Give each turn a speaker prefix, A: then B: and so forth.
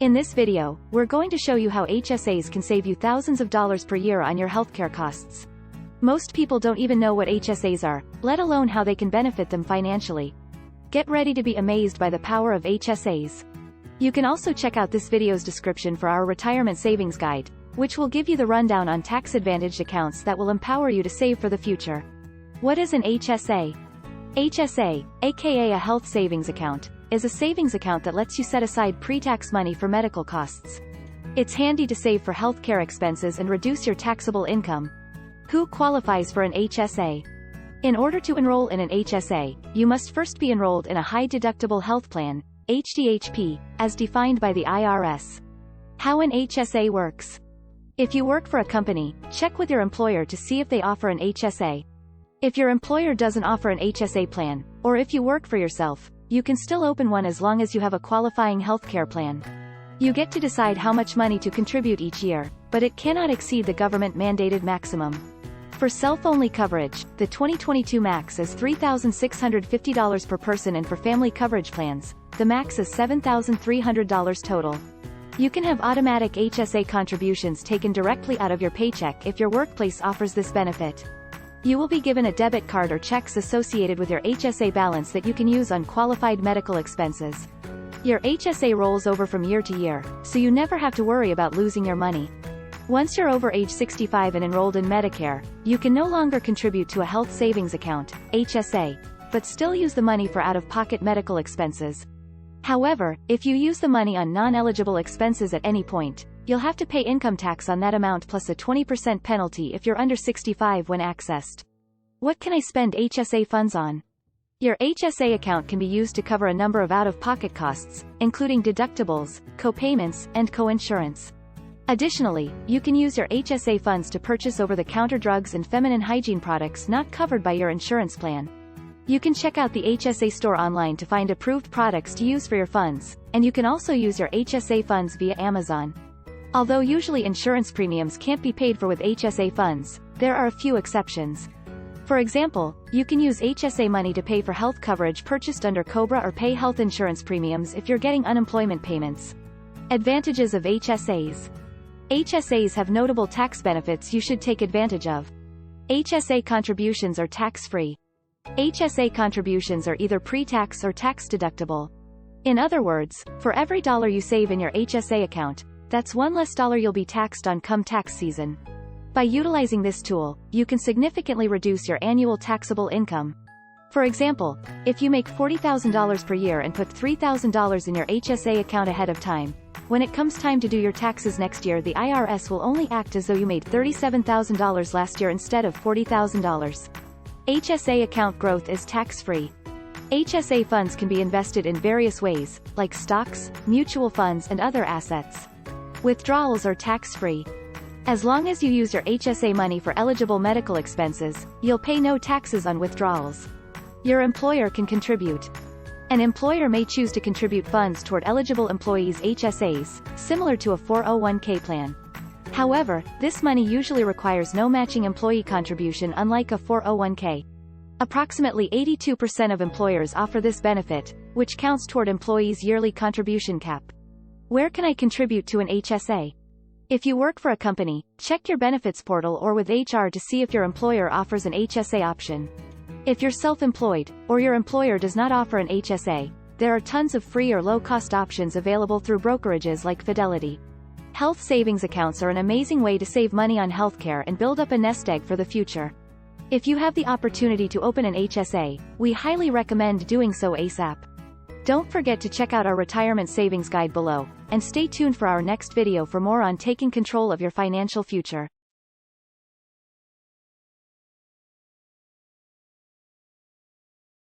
A: In this video, we're going to show you how HSAs can save you thousands of dollars per year on your healthcare costs. Most people don't even know what HSAs are, let alone how they can benefit them financially. Get ready to be amazed by the power of HSAs. You can also check out this video's description for our retirement savings guide, which will give you the rundown on tax-advantaged accounts that will empower you to save for the future. What is an HSA? HSA, aka a health savings account, is a savings account that lets you set aside pre-tax money for medical costs. It's handy to save for healthcare expenses and reduce your taxable income. Who qualifies for an HSA? In order to enroll in an HSA, you must first be enrolled in a high-deductible health plan, HDHP, as defined by the IRS. How an HSA works. If you work for a company, check with your employer to see if they offer an HSA. If your employer doesn't offer an HSA plan, or if you work for yourself, you can still open one as long as you have a qualifying healthcare plan. You get to decide how much money to contribute each year, but it cannot exceed the government-mandated maximum. For self-only coverage, the 2022 max is $3,650 per person, and for family coverage plans, the max is $7,300 total. You can have automatic HSA contributions taken directly out of your paycheck if your workplace offers this benefit. You will be given a debit card or checks associated with your HSA balance that you can use on qualified medical expenses. Your HSA rolls over from year to year, so you never have to worry about losing your money. Once you're over age 65 and enrolled in Medicare, you can no longer contribute to a health savings account, HSA, but still use the money for out-of-pocket medical expenses. However, if you use the money on non-eligible expenses at any point, you'll have to pay income tax on that amount plus a 20% penalty if you're under 65 when accessed. What can I spend HSA funds on? Your HSA account can be used to cover a number of out-of-pocket costs, including deductibles, co-payments, and co-insurance. Additionally, you can use your HSA funds to purchase over-the-counter drugs and feminine hygiene products not covered by your insurance plan. You can check out the HSA store online to find approved products to use for your funds, and you can also use your HSA funds via Amazon. Although usually insurance premiums can't be paid for with HSA funds, there are a few exceptions. For example, you can use HSA money to pay for health coverage purchased under COBRA or pay health insurance premiums if you're getting unemployment payments. Advantages of HSAs. HSAs have notable tax benefits you should take advantage of. HSA contributions are tax-free. HSA contributions are either pre-tax or tax-deductible. In other words, for every dollar you save in your HSA account, that's one less dollar you'll be taxed on come tax season. By utilizing this tool, you can significantly reduce your annual taxable income. For example, if you make $40,000 per year and put $3,000 in your HSA account ahead of time, when it comes time to do your taxes next year, the IRS will only act as though you made $37,000 last year instead of $40,000. HSA account growth is tax-free. HSA funds can be invested in various ways, like stocks, mutual funds, and other assets. Withdrawals are tax-free. As long as you use your HSA money for eligible medical expenses, you'll pay no taxes on withdrawals. Your employer can contribute. An employer may choose to contribute funds toward eligible employees' HSAs, similar to a 401k plan. However, this money usually requires no matching employee contribution, unlike a 401k. Approximately 82% of employers offer this benefit, which counts toward employees' yearly contribution cap. Where can I contribute to an HSA? If you work for a company, check your benefits portal or with HR to see if your employer offers an HSA option. If you're self-employed, or your employer does not offer an HSA, there are tons of free or low-cost options available through brokerages like Fidelity. Health savings accounts are an amazing way to save money on healthcare and build up a nest egg for the future. If you have the opportunity to open an HSA, we highly recommend doing so ASAP. Don't forget to check out our retirement savings guide below, and stay tuned for our next video for more on taking control of your financial future.